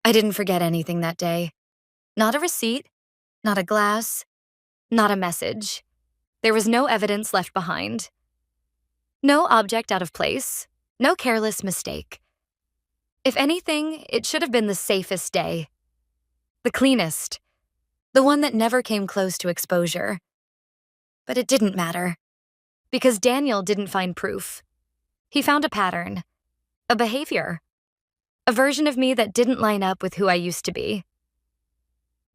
I didn't forget anything that day. Not a receipt, not a glass, not a message. There was no evidence left behind. No object out of place. No careless mistake. If anything, it should have been the safest day. The cleanest. The one that never came close to exposure. But it didn't matter. Because Daniel didn't find proof. He found a pattern. A behavior. A version of me that didn't line up with who I used to be.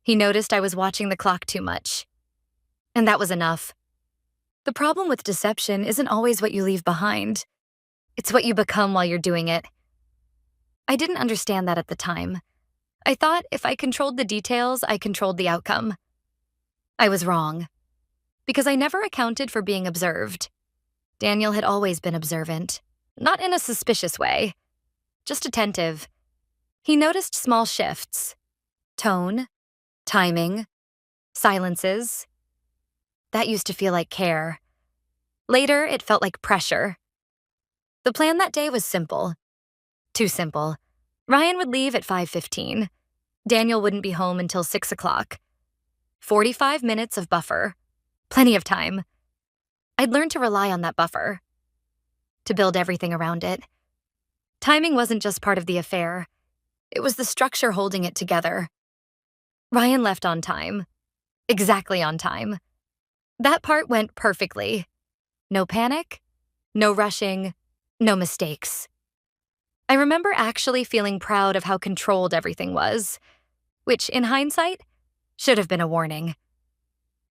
He noticed I was watching the clock too much. And that was enough. The problem with deception isn't always what you leave behind. It's what you become while you're doing it. I didn't understand that at the time. I thought if I controlled the details, I controlled the outcome. I was wrong. Because I never accounted for being observed. Daniel had always been observant. Not in a suspicious way. Just attentive. He noticed small shifts. Tone. Timing. Silences. That used to feel like care. Later, it felt like pressure. The plan that day was simple. Too simple. Ryan would leave at 5:15. Daniel wouldn't be home until 6 o'clock. 45 minutes of buffer. Plenty of time. I'd learned to rely on that buffer. To build everything around it. Timing wasn't just part of the affair. It was the structure holding it together. Ryan left on time. Exactly on time. That part went perfectly. No panic, no rushing, no mistakes. I remember actually feeling proud of how controlled everything was, which, in hindsight, should have been a warning.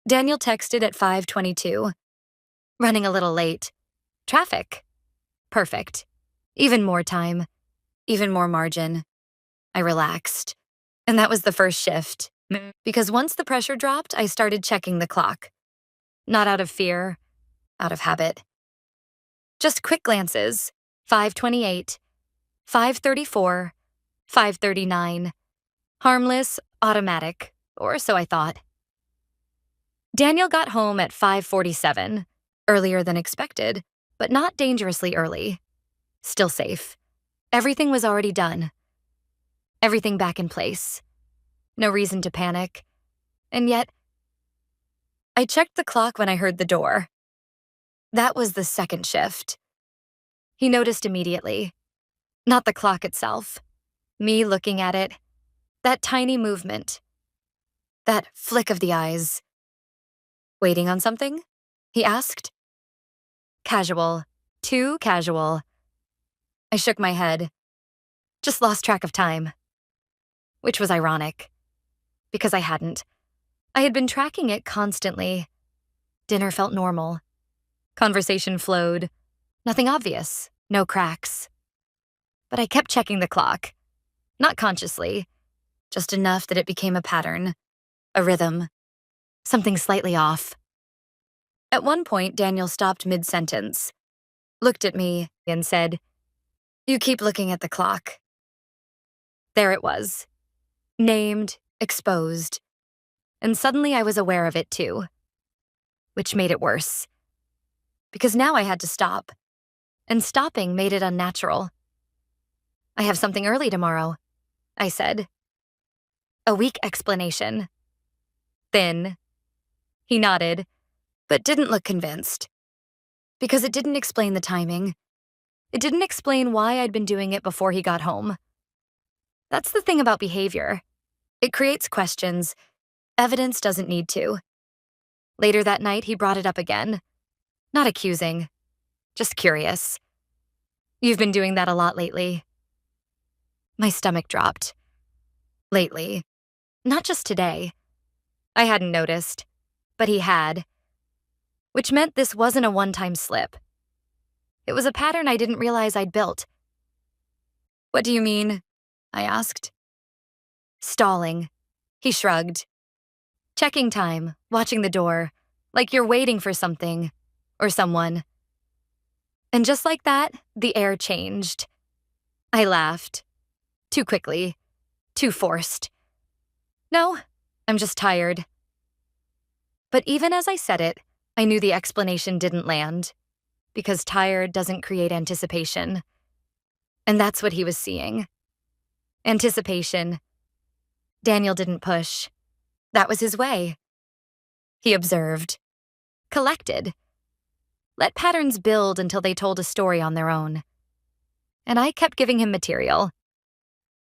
Daniel texted at 5:22. Running a little late. Traffic. Perfect. Even more time. Even more margin. I relaxed. And that was the first shift. Because once the pressure dropped, I started checking the clock. Not out of fear, out of habit. Just quick glances. 5:28. 5:34. 5:39. Harmless, automatic, or so I thought. Daniel got home at 5:47. Earlier than expected, but not dangerously early. Still safe. Everything was already done. Everything back in place. No reason to panic. And yet, I checked the clock when I heard the door. That was the second shift. He noticed immediately. Not the clock itself. Me looking at it. That tiny movement. That flick of the eyes. Waiting on something? He asked. Casual. Too casual. I shook my head. Just lost track of time. Which was ironic. Because I hadn't. I had been tracking it constantly. Dinner felt normal. Conversation flowed. Nothing obvious. No cracks. But I kept checking the clock. Not consciously. Just enough that it became a pattern. A rhythm. Something slightly off. At one point, Daniel stopped mid-sentence, looked at me, and said, "You keep looking at the clock." There it was. Named, exposed. And suddenly I was aware of it too. Which made it worse. Because now I had to stop. And stopping made it unnatural. "I have something early tomorrow," I said. A weak explanation. Thin. He nodded, but didn't look convinced. Because it didn't explain the timing. It didn't explain why I'd been doing it before he got home. That's the thing about behavior. It creates questions. Evidence doesn't need to. Later that night, he brought it up again. Not accusing. Just curious. "You've been doing that a lot lately." My stomach dropped. Lately. Not just today. I hadn't noticed. But he had. Which meant this wasn't a one-time slip. It was a pattern I didn't realize I'd built. "What do you mean?" I asked. Stalling. He shrugged. Checking time, watching the door, like you're waiting for something, or someone. And just like that, the air changed. I laughed. Too quickly. Too forced. "No, I'm just tired." But even as I said it, I knew the explanation didn't land. Because tired doesn't create anticipation. And that's what he was seeing. Anticipation. Daniel didn't push. That was his way. He observed, collected, let patterns build until they told a story on their own. And I kept giving him material.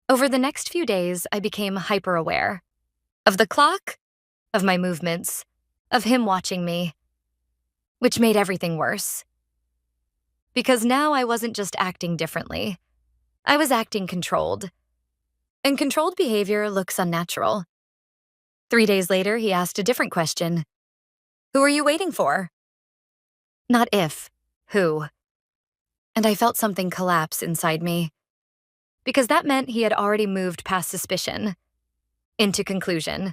Over the next few days, I became hyper-aware. Of the clock, of my movements, of him watching me. Which made everything worse. Because now I wasn't just acting differently. I was acting controlled. And controlled behavior looks unnatural. 3 days later, he asked a different question. Who are you waiting for? Not if, who. And I felt something collapse inside me. Because that meant he had already moved past suspicion. Into conclusion.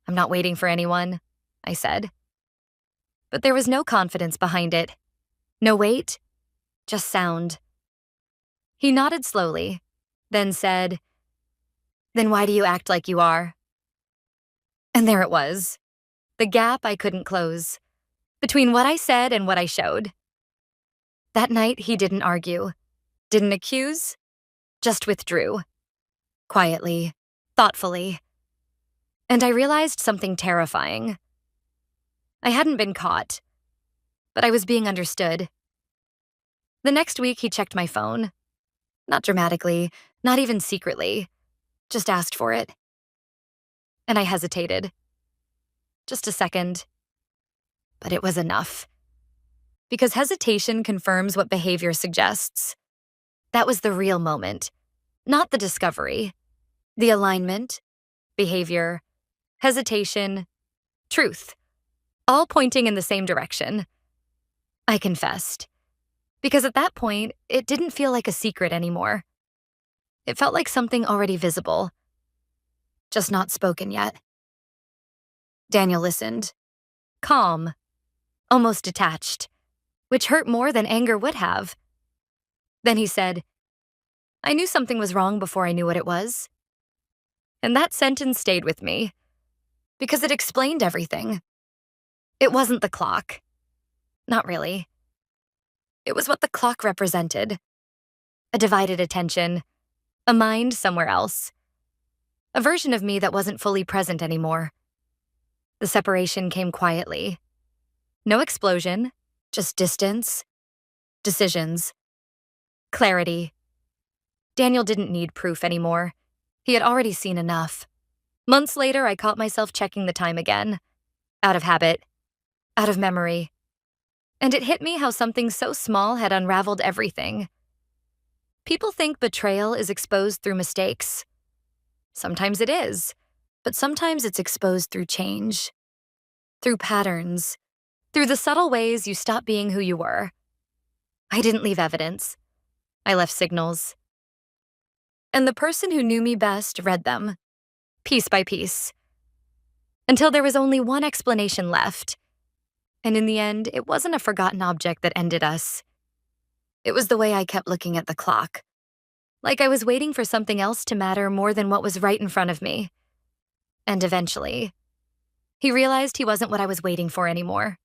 I'm not waiting for anyone, I said. But there was no confidence behind it. No weight, just sound. He nodded slowly, then said, Then why do you act like you are? And there it was. The gap I couldn't close. Between what I said and what I showed. That night, he didn't argue. Didn't accuse. Just withdrew. Quietly. Thoughtfully. And I realized something terrifying. I hadn't been caught. But I was being understood. The next week, he checked my phone. Not dramatically, not even secretly. Just asked for it. And I hesitated. Just a second. But it was enough. Because hesitation confirms what behavior suggests. That was the real moment, not the discovery. The alignment, behavior, hesitation, truth, all pointing in the same direction. I confessed. Because at that point, it didn't feel like a secret anymore. It felt like something already visible. Just not spoken yet. Daniel listened. Calm. Almost detached. Which hurt more than anger would have. Then he said, I knew something was wrong before I knew what it was. And that sentence stayed with me. Because it explained everything. It wasn't the clock. Not really. It was what the clock represented. A divided attention. A mind somewhere else. A version of me that wasn't fully present anymore. The separation came quietly. No explosion, just distance, decisions, clarity. Daniel didn't need proof anymore. He had already seen enough. Months later, I caught myself checking the time again. Out of habit. Out of memory. And it hit me how something so small had unraveled everything. People think betrayal is exposed through mistakes. Sometimes it is, but sometimes it's exposed through change. Through patterns. Through the subtle ways you stop being who you were. I didn't leave evidence. I left signals. And the person who knew me best read them, piece by piece. Until there was only one explanation left. And in the end, it wasn't a forgotten object that ended us. It was the way I kept looking at the clock. Like I was waiting for something else to matter more than what was right in front of me. And eventually, he realized he wasn't what I was waiting for anymore.